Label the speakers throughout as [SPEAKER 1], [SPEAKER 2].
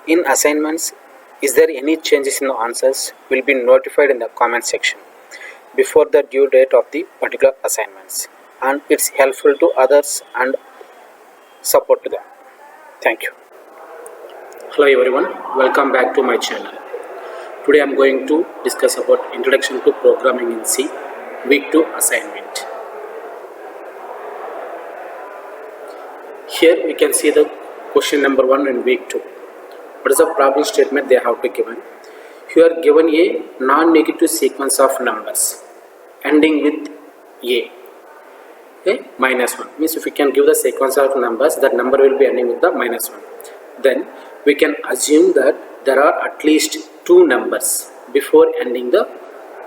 [SPEAKER 1] In assignments, is there any changes in the answers will be notified in the comment section before the due date of the particular assignments, and it's helpful to others and support to them. Thank you. Hello everyone, welcome back to my channel. Today I am going to discuss about Introduction to Programming in C, Week 2 assignment. Here we can see the question number 1 in week 2. What is the problem statement they have to given? You are given a non-negative sequence of numbers ending with a minus 1. Means if we can give the sequence of numbers, that number will be ending with the minus 1. Then we can assume that there are at least 2 numbers before ending the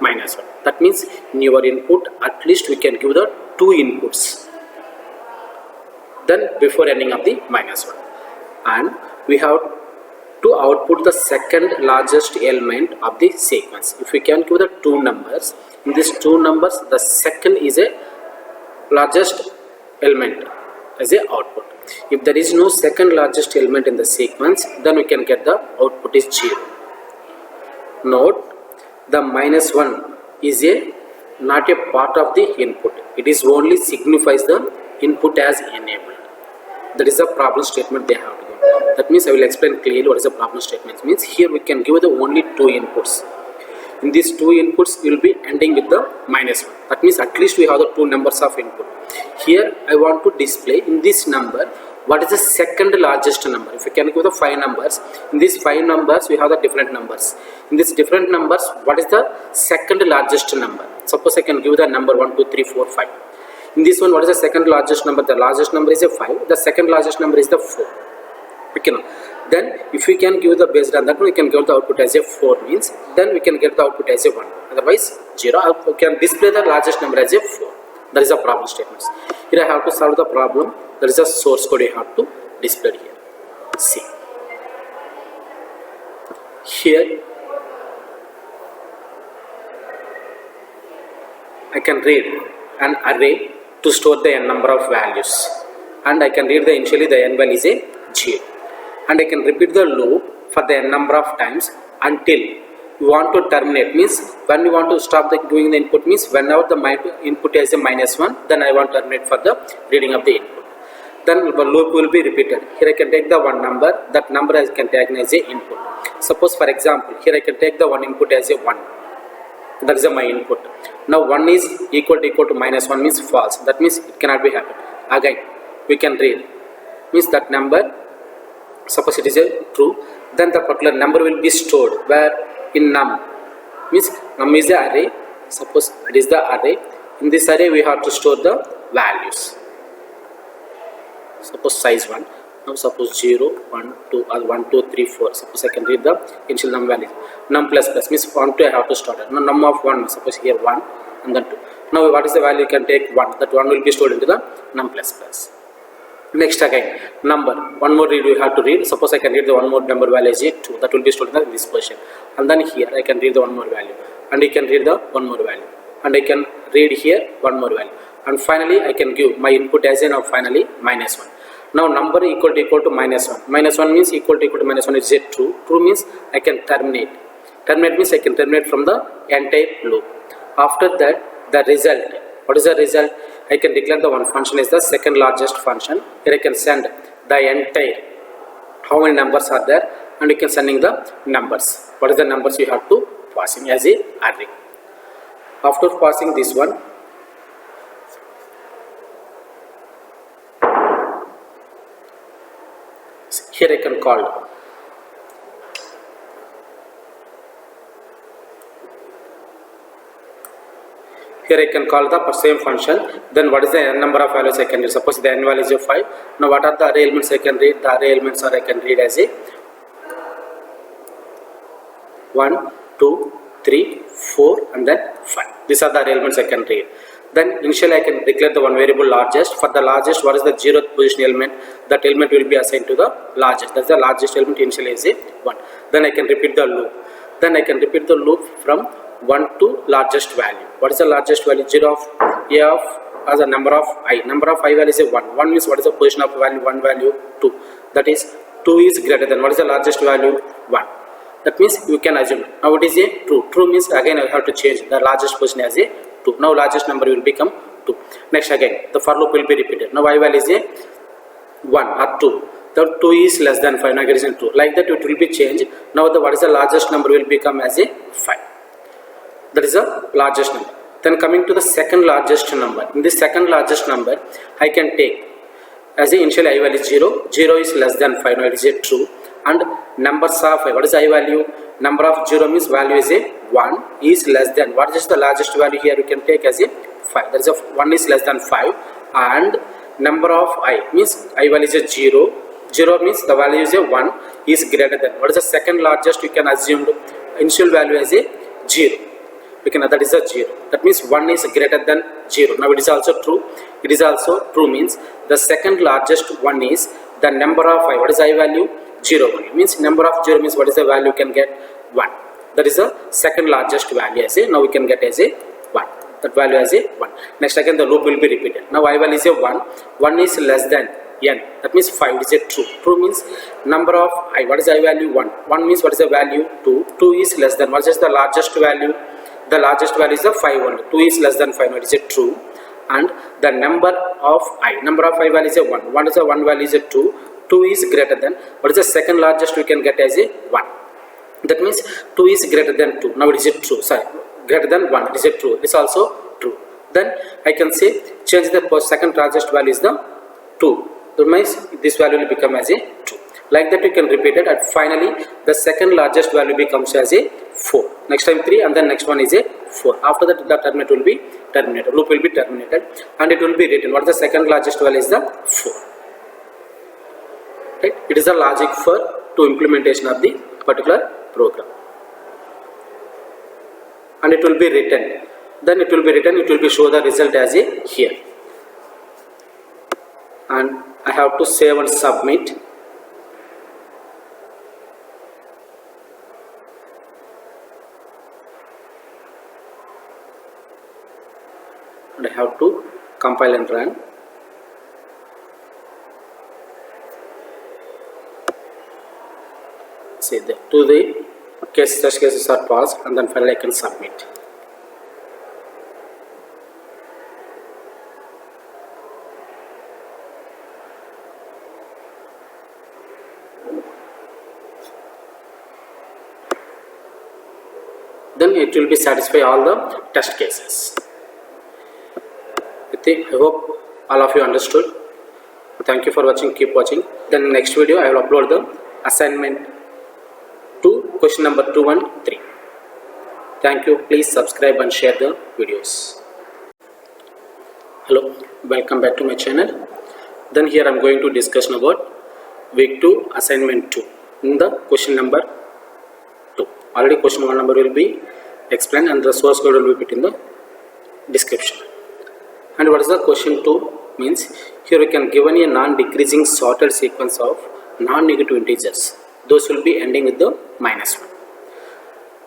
[SPEAKER 1] minus 1. That means in your input at least we can give the 2 inputs then before ending of the minus 1, and we have to output the second largest element of the sequence. If we can give the 2 numbers, in these 2 numbers the second is a largest element as a output. If there is no second largest element in the sequence, then we can get the output is 0. Note, the minus 1 is not a part of the input. It is only signifies the input as enabled. That is the problem statement they have to give. That means I will explain clearly what is the problem statement means. Here we can give the only 2 inputs. In these 2 inputs we will be ending with the minus 1. That means at least we have the 2 numbers of input. Here I want to display in this number what is the second largest number. If we can give the 5 numbers, in these 5 numbers we have the different numbers. In these different numbers, what is the second largest number? Suppose I can give the number 1, 2, 3, 4, 5. In this one, what is the second largest number? The largest number is a 5. The second largest number is the 4. Okay, now. Then if we can give the based on that one, we can give the output as a 4 means, then we can get the output as a 1. Otherwise 0. We can display the largest number as a 4. That is the problem statements. Here I have to solve the problem. There is a source code you have to display here. See. Here I can read an array to store the n number of values, and I can read the initially the n value is a 0, and I can repeat the loop for the n number of times until we want to terminate. Means when we want to stop the doing the input means whenever the input is a minus 1, then I want to terminate for the reading of the input. Then the loop will be repeated. Here I can take the one number, that number I can take as a input. Suppose for example here I can take the one input as a 1. That is my input. Now 1 is equal to minus 1 means false. That means it cannot be happen. Again we can read means that number, suppose it is a true, then the particular number will be stored where in num, means num is the array. Suppose it is the array. In this array we have to store the values. Suppose size 1. Now suppose 0, 1, 2, 1, 2, 3, 4. Suppose I can read the initial num value. Num plus plus means 1, 2 I have to start it. Now num of 1, suppose here 1 and then 2. Now what is the value? You can take 1. That 1 will be stored into the num plus plus. Next again, number. One more read we have to read. Suppose I can read the one more number value as 2. That will be stored in this position. And then here I can read the one more value. And I can read the one more value. And I can read here one more value. And finally I can give my input as a now finally minus 1. Now number equal to minus 1. Minus 1 means equal to minus 1 is a true. True means I can terminate. Terminate means I can terminate from the entire loop. After that the result. What is the result? I can declare the one function is the second largest function. Here I can send the entire how many numbers are there, and you can sending the numbers. What is the numbers you have to passing as a array. After passing this one, here I can call the same function. Then what is the n number of values I can read? Suppose the n value is a 5. Now what are the array elements I can read? The array elements are I can read as a 1, 2, 3, 4 and then 5. These are the array elements I can read. Then initially I can declare the one variable largest. For the largest, what is the 0th position element? That element will be assigned to the largest. That's the largest element initially is a 1. Then I can repeat the loop. Then I can repeat the loop from 1 to largest value. What is the largest value? 0 of a of as a number of I. Number of I value is a 1. 1 means what is the position of value? 1 value 2. That is 2 is greater than, what is the largest value? 1. That means you can assume, now it is a true. True means again I have to change the largest position as a 2. Now largest number will become 2. Next again, the for loop will be repeated. Now I value is a 1 or 2. The 2 is less than 5, now it is in 2. Like that it will be changed. Now the what is the largest number will become as a 5. That is the largest number. Then coming to the second largest number. In this second largest number, I can take as the initial I value is 0. 0 is less than 5, now it is a true. And numbers of 5, what is I value? Number of 0 means value is a 1 is less than, what is the largest value here? You can take as a 5. That is a 1 is less than 5. And number of I means I value is a 0. 0 means the value is a 1 is greater than, what is the second largest? You can assume initial value as a 0. We can, that is a 0. That means 1 is greater than 0. Now it is also true. It is also true means the second largest one is the number of I. What is I value? 0 1. Means number of 0 means what is the value you can get? 1. That is the second largest value as a, now we can get as a 1. That value as a 1. Next again the loop will be repeated. Now I value is a 1. 1 is less than n. That means 5 is a true. True means number of I. What is I value? 1. 1 means what is the value? 2. 2 is less than, what is the largest value? The largest value is the 5 only. 2 is less than 5, now it is a true. And the number of I. Number of I value is a 1. What is the 1 value is a 2. 2 is greater than, what is the second largest we can get as a 1. That means 2 is greater than 2. Now it is a true. Sorry, greater than 1. It is a true. It is also true. Then I can say change the second largest value is the 2. That means this value will become as a 2. Like that you can repeat it, and finally the second largest value becomes as a 4. Next time 3 and then next one is a 4. After that the terminate will be terminated. Loop will be terminated and it will be written. What is the second largest value is the 4. Right? It is the logic for to implementation of the particular program. And it will be written. Then it will be written, it will be show the result as a here. And I have to save and submit. And I have to compile and run. See that to the test cases are passed, and then finally I can submit. Then it will be satisfy all the test cases. I hope all of you understood. Thank you for watching. Keep watching. Then next video I will upload the assignment 2, question number 2 and 3. Thank you. Please subscribe and share the videos. Hello, welcome back to my channel. Then here I am going to discuss about week 2 assignment 2 in the question number 2. Already question 1 number will be explained and the source code will be put in the description. And what is the question 2 means? Here we can given a non-decreasing sorted sequence of non-negative integers. Those will be ending with the minus 1.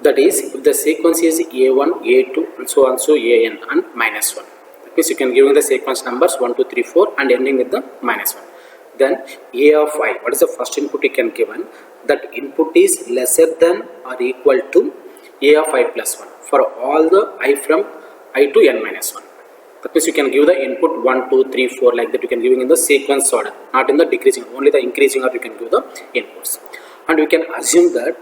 [SPEAKER 1] That is, if the sequence is a1, a2 and so on, so an and minus 1. That means you can give the sequence numbers 1, 2, 3, 4 and ending with the minus 1. Then a of I, what is the first input you can given? That input is lesser than or equal to a of I plus 1 for all the I from I to n minus 1. That means you can give the input 1, 2, 3, 4 like that. You can give in the sequence order, not in the decreasing, only the increasing order you can give the inputs. And we can assume that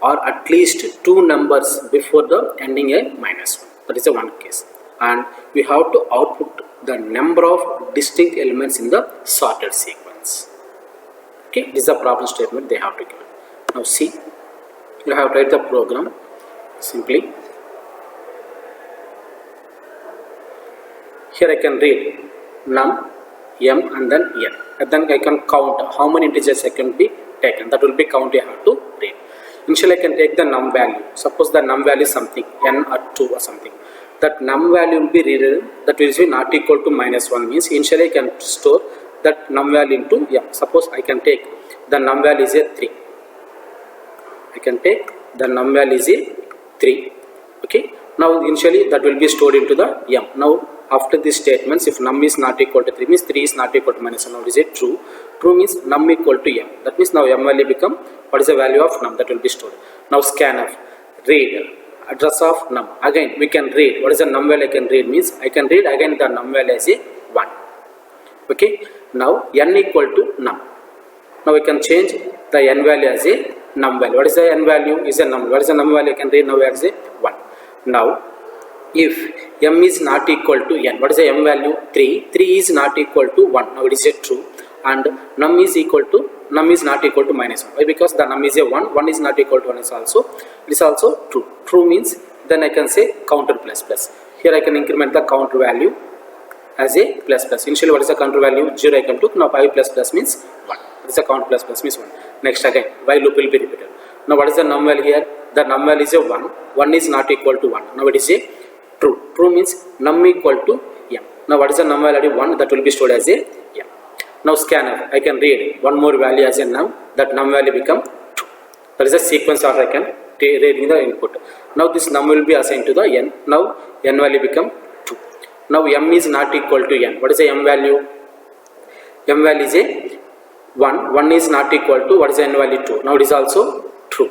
[SPEAKER 1] or at least 2 numbers before the ending a minus 1. That is the one case. And we have to output the number of distinct elements in the sorted sequence. Okay, this is the problem statement they have to give. Now see, you have to write the program simply. Here I can read num, m and then n. And then I can count how many integers I can be taken. That will be count I have to read. Initially I can take the num value. Suppose the num value is something, n or 2 or something. That num value will be read, that will be not equal to minus 1 means initially I can store that num value into m. Suppose I can take the num value is a 3. I can take the num value is a 3. Okay. Now initially that will be stored into the m. Now after these statements, if num is not equal to 3 means 3 is not equal to minus 1. Now is it true? True means num equal to m. That means now m value become, what is the value of num? That will be stored. Now scanf, read address of num. Again we can read, what is the num value I can read means I can read again the num value as a 1. Okay. Now n equal to num. Now we can change the n value as a num value. What is the n value? Is a num. What is the num value? I can read now as a 1. Now if m is not equal to n, what is the m value? 3. 3 is not equal to 1. Now it is a true. And num is not equal to minus 1. Why? Because the num is a 1. 1 is not equal to 1 is also. It is also true. True means then I can say counter plus plus. Here I can increment the counter value as a plus plus. Initially what is the counter value? 0 I can took. Now 5 plus plus means 1. What is the count plus plus means 1. Next again while loop will be repeated. Now what is the num value here? The num value is a 1. 1 is not equal to 1. Now it is a true. True means num equal to m. Now what is the num value? 1. That will be stored as a m. Now scanf, I can read one more value as a num. That num value become 2. That is the sequence of I can reading the input. Now this num will be assigned to the n. Now n value become 2. Now m is not equal to n. What is the m value? M value is a 1. 1 is not equal to, what is the n value? 2. Now it is also true.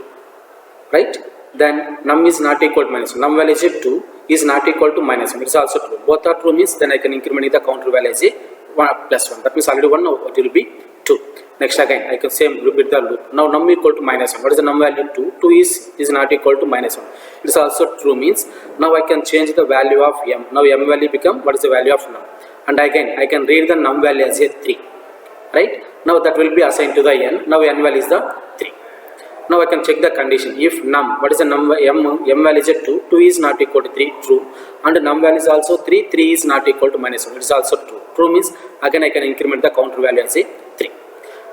[SPEAKER 1] Right? Then num is not equal to minus 1. Num value is a 2 is not equal to minus 1. It is also true. Both are true means then I can increment the counter value as a 1 plus 1. That means already 1, now it will be 2. Next again I can say repeat the loop. Now num equal to minus 1. What is the num value? 2. 2 is not equal to minus 1. It is also true means now I can change the value of m. Now m value become, what is the value of num? And again I can read the num value as a 3. Right? Now that will be assigned to the n. Now n value is the 3. Now I can check the condition. If num, what is the num? M value is a 2. 2 is not equal to 3. True. And num value is also 3. 3 is not equal to minus 1. It is also true. True means again I can increment the counter value as a 3.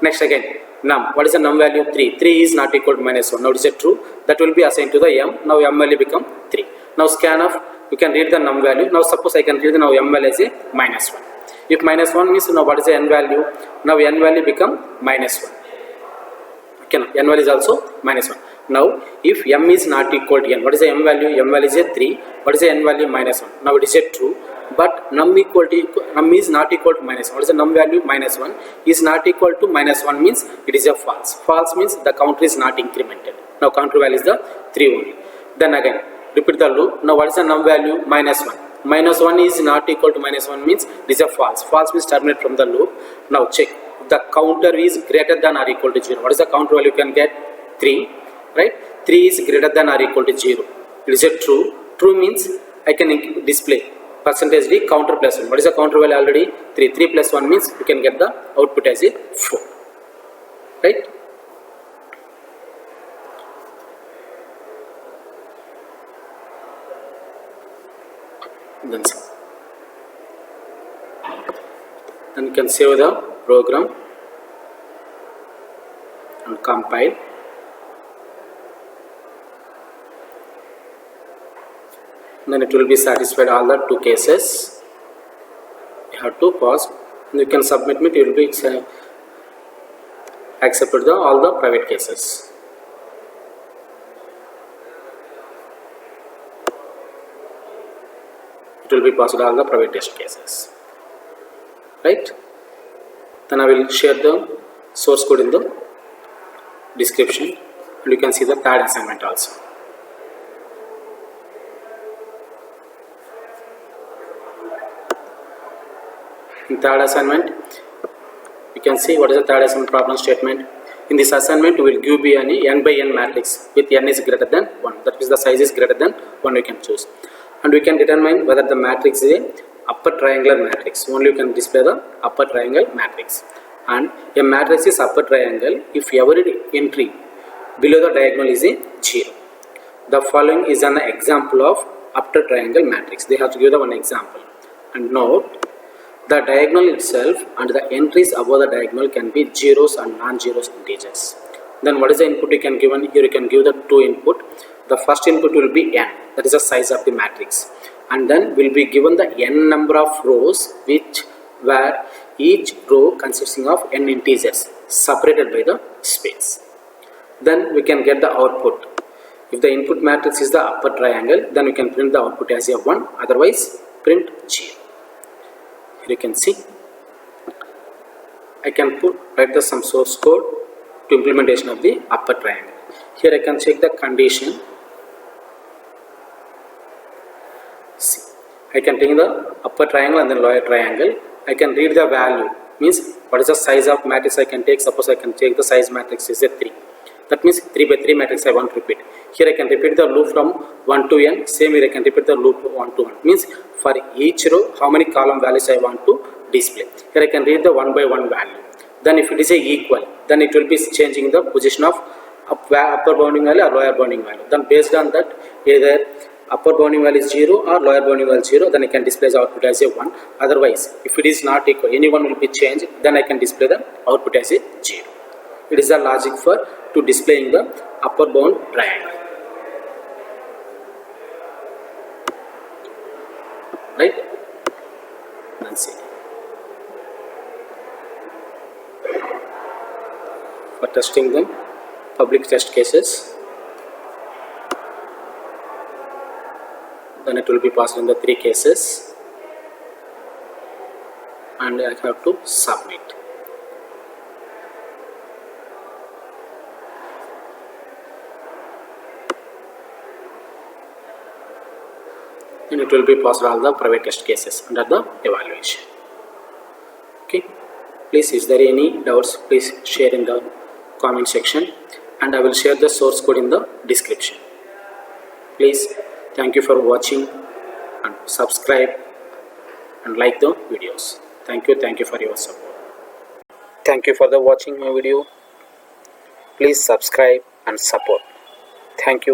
[SPEAKER 1] Next again num. What is the num value? 3. 3 is not equal to minus 1. Now it is a true. That will be assigned to the m. Now m value become 3. Now scanf, you can read the num value. Now suppose I can read the now m value as a minus 1. If minus 1 means now what is the n value? Now n value become minus 1. Okay, now n value is also minus 1. Now if m is not equal to n, what is the m value? M value is a 3. What is the n value? Minus 1. Now it is a true. But num is not equal to minus 1. What is the num value? Minus 1 is not equal to minus 1 means it is a false. False means the counter is not incremented. Now counter value is the 3 only. Then again repeat the loop. Now what is the num value? Minus 1. Minus 1 is not equal to minus 1 means it is a false. False means terminate from the loop. Now check. The counter is greater than or equal to 0. What is the counter value? You can get 3. Right? 3 is greater than or equal to 0. It is a true. True means I can display percentage d counter plus 1. What is the counter value already? 3. 3 plus 1 means you can get the output as a 4. Right? Then you can save the program and compile. Then it will be satisfied all the 2 cases. You have to pause and you can submit it. It will be accepted all the private cases. It will be passed all the private test cases. Right? Then I will share the source code in the description and you can see the third assignment also. In third assignment, you can see what is the third assignment problem statement. In this assignment, we will give you an n by n matrix with n is greater than 1. That is the size is greater than 1 we can choose. And we can determine whether the matrix is a upper triangular matrix. Only you can display the upper triangle matrix. And a matrix is upper triangle if every entry below the diagonal is a 0. The following is an example of upper triangle matrix. They have to give the one example. And note, the diagonal itself and the entries above the diagonal can be zeros and non-zeros integers. Then what is the input you can give? Here you can give the 2 input. The first input will be n, that is the size of the matrix. And then will be given the n number of rows where each row consisting of n integers separated by the space. Then we can get the output. If the input matrix is the upper triangle, then we can print the output as a 1, otherwise print 0. Here you can see I can write the some source code to implementation of the upper triangle. Here I can check the condition. See, I can take the upper triangle and then lower triangle. I can read the value, means what is the size of matrix I can take. Suppose I can take the size matrix is a 3. That means 3 by 3 matrix I want to repeat. Here I can repeat the loop from 1 to n. Same here I can repeat the loop 1 to 1. Means for each row how many column values I want to display. Here I can read the 1 by 1 value. Then if it is a equal, then it will be changing the position of upper bounding value or lower bounding value. Then based on that, either upper bounding value is 0 or lower bounding value is 0, then I can display the output as a 1. Otherwise, if it is not equal, any one will be changed, then I can display the output as a 0. It is the logic for to displaying the upper bound triangle. Right? Let's see. For testing them, public test cases, then it will be passed in the 3 cases and I have to submit. And it will be passed all the private test cases under the evaluation. Okay, please, is there any doubts, please share in the comment section and I will share the source code in the description. Please, thank you for watching and subscribe and like the videos. Thank you for your support. Thank you for the watching my video. Please subscribe and support. Thank you.